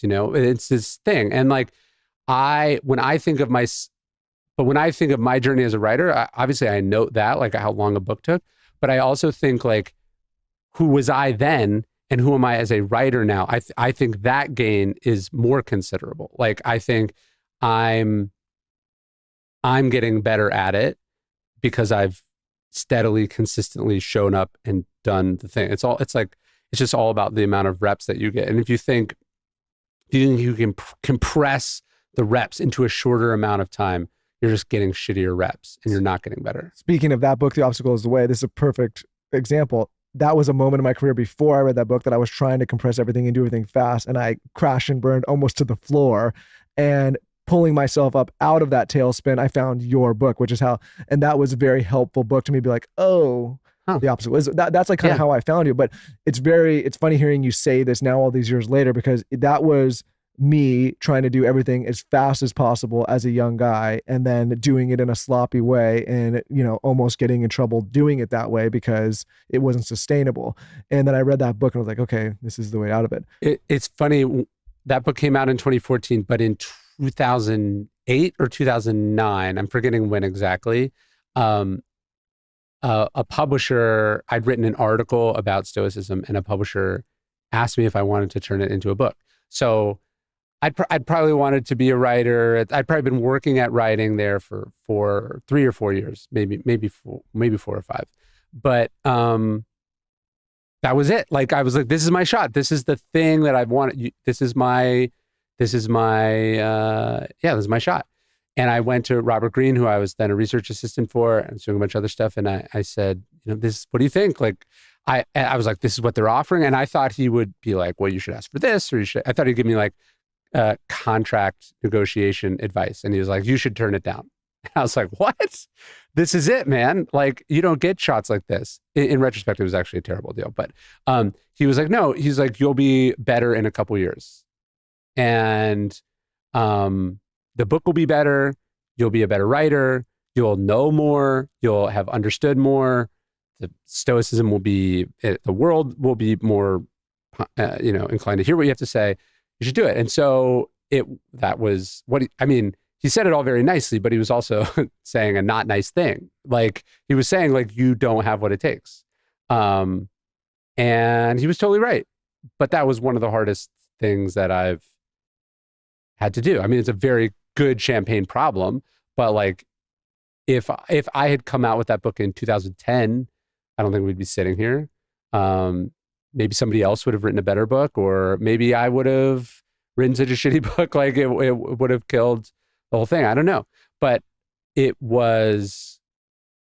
you know, it's this thing. And like, when I think of my journey as a writer, obviously I note that, like how long a book took, but I also think like, who was I then and who am I as a writer now? I think that gain is more considerable. Like, I think I'm getting better at it because I've steadily, consistently shown up and done the thing. It's just all about the amount of reps that you get. And if you think you can compress the reps into a shorter amount of time, you're just getting shittier reps and you're not getting better. Speaking of that book, The Obstacle is the Way, this is a perfect example. That was a moment in my career before I read that book that I was trying to compress everything and do everything fast. And I crashed and burned almost to the floor. And pulling myself up out of that tailspin, I found your book, and that was a very helpful book to me, be like, oh, The Obstacle is that's like kind of how I found you. But it's funny hearing you say this now all these years later, because that was me trying to do everything as fast as possible as a young guy, and then doing it in a sloppy way, and almost getting in trouble doing it that way because it wasn't sustainable. And then I read that book and I was like, okay, this is the way out of it. It's funny, that book came out in 2014, but in 2008 or 2009, I'm forgetting when exactly, a publisher, I'd written an article about Stoicism, and a publisher asked me if I wanted to turn it into a book. So I'd probably wanted to be a writer. I'd probably been working at writing there for 3 or 4 years, maybe 4 or 5. But that was it. Like, I was like, this is my shot. This is the thing that I've wanted. This is my shot. And I went to Robert Greene, who I was then a research assistant for, and doing a bunch of other stuff. And I said, what do you think? Like, I was like, this is what they're offering. And I thought he would be like, well, you should ask for this, or I thought he'd give me like contract negotiation advice. And he was like, you should turn it down. And I was like, what? This is it, man. Like, you don't get shots like this. In retrospect, it was actually a terrible deal. But he was like, no, he's like, you'll be better in a couple years. And the book will be better. You'll be a better writer. You'll know more. You'll have understood more. The Stoicism will be, the world will be more, inclined to hear what you have to say. You should do it. And so that was what he said it all very nicely, but he was also saying a not nice thing. Like, he was saying, like, you don't have what it takes. And he was totally right. But that was one of the hardest things that I've had to do. I mean, it's a very good champagne problem, but like, if I had come out with that book in 2010, I don't think we'd be sitting here. Maybe somebody else would have written a better book, or maybe I would have written such a shitty book, like it would have killed the whole thing. I don't know. But it was,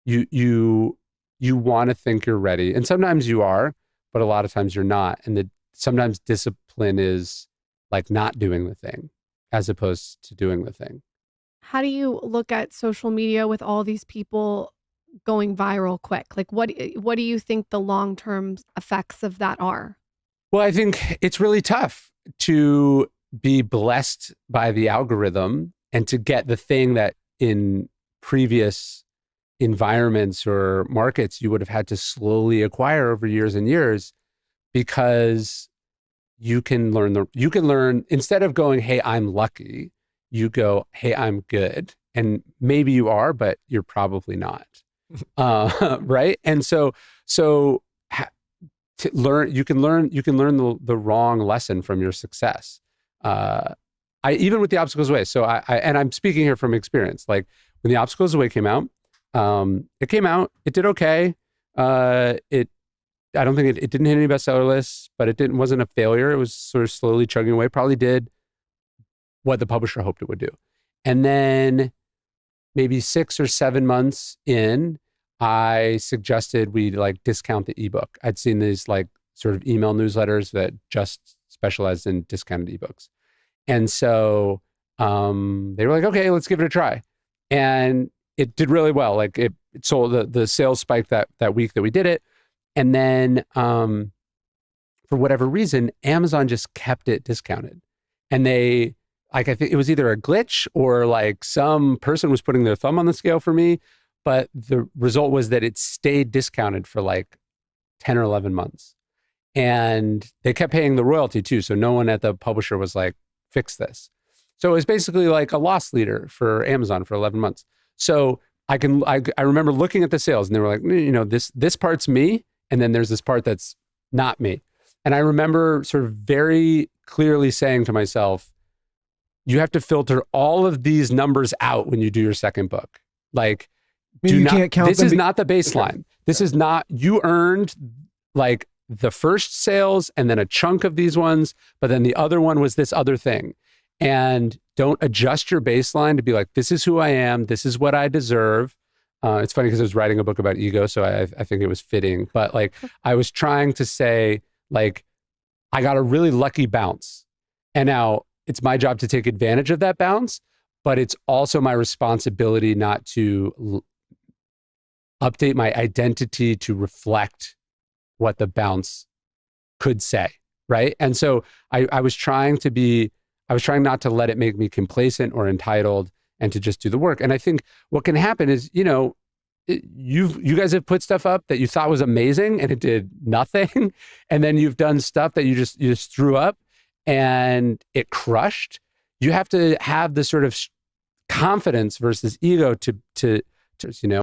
you want to think you're ready. And sometimes you are, but a lot of times you're not. And sometimes discipline is like not doing the thing as opposed to doing the thing. How do you look at social media with all these people going viral quick? Like, what do you think the long-term effects of that are? Well, I think it's really tough to be blessed by the algorithm and to get the thing that in previous environments or markets you would have had to slowly acquire over years and years, because you can learn instead of going, hey, I'm lucky, you go, hey, I'm good. And maybe you are, but you're probably not. Right. And so you can learn the wrong lesson from your success. Even with The Obstacles Away. So and I'm speaking here from experience. Like, when The Obstacles Away came out, it did okay. I don't think it didn't hit any bestseller lists, but it wasn't a failure. It was sort of slowly chugging away. Probably did what the publisher hoped it would do. And then maybe 6 or 7 months in, I suggested we like discount the ebook. I'd seen these like sort of email newsletters that just specialized in discounted ebooks. And so they were like, okay, let's give it a try. And it did really well. Like, it sold, the sales spiked that week that we did it. And then for whatever reason, Amazon just kept it discounted. And they, like, I think it was either a glitch or like some person was putting their thumb on the scale for me. But the result was that it stayed discounted for like 10 or 11 months. And they kept paying the royalty too. So no one at the publisher was like, fix this. So it was basically like a loss leader for Amazon for 11 months. So I remember looking at the sales and they were like, you know, this part's me. And then there's this part that's not me. And I remember sort of very clearly saying to myself, you have to filter all of these numbers out when you do your second book. Like, can't count this them is not the baseline. This is not, you earned like the first sales and then a chunk of these ones, but then the other one was this other thing. And don't adjust your baseline to be like, this is who I am. This is what I deserve. It's funny because I was writing a book about ego, so I think it was fitting. But like, I was trying to say, like, I got a really lucky bounce. And now it's my job to take advantage of that bounce, but it's also my responsibility not to update my identity to reflect what the bounce could say, right? And so I was trying not to let it make me complacent or entitled and to just do the work. And I think what can happen is, you know, you guys have put stuff up that you thought was amazing and it did nothing. And then you've done stuff that you just threw up and it crushed. You have to have this sort of confidence versus ego to you know,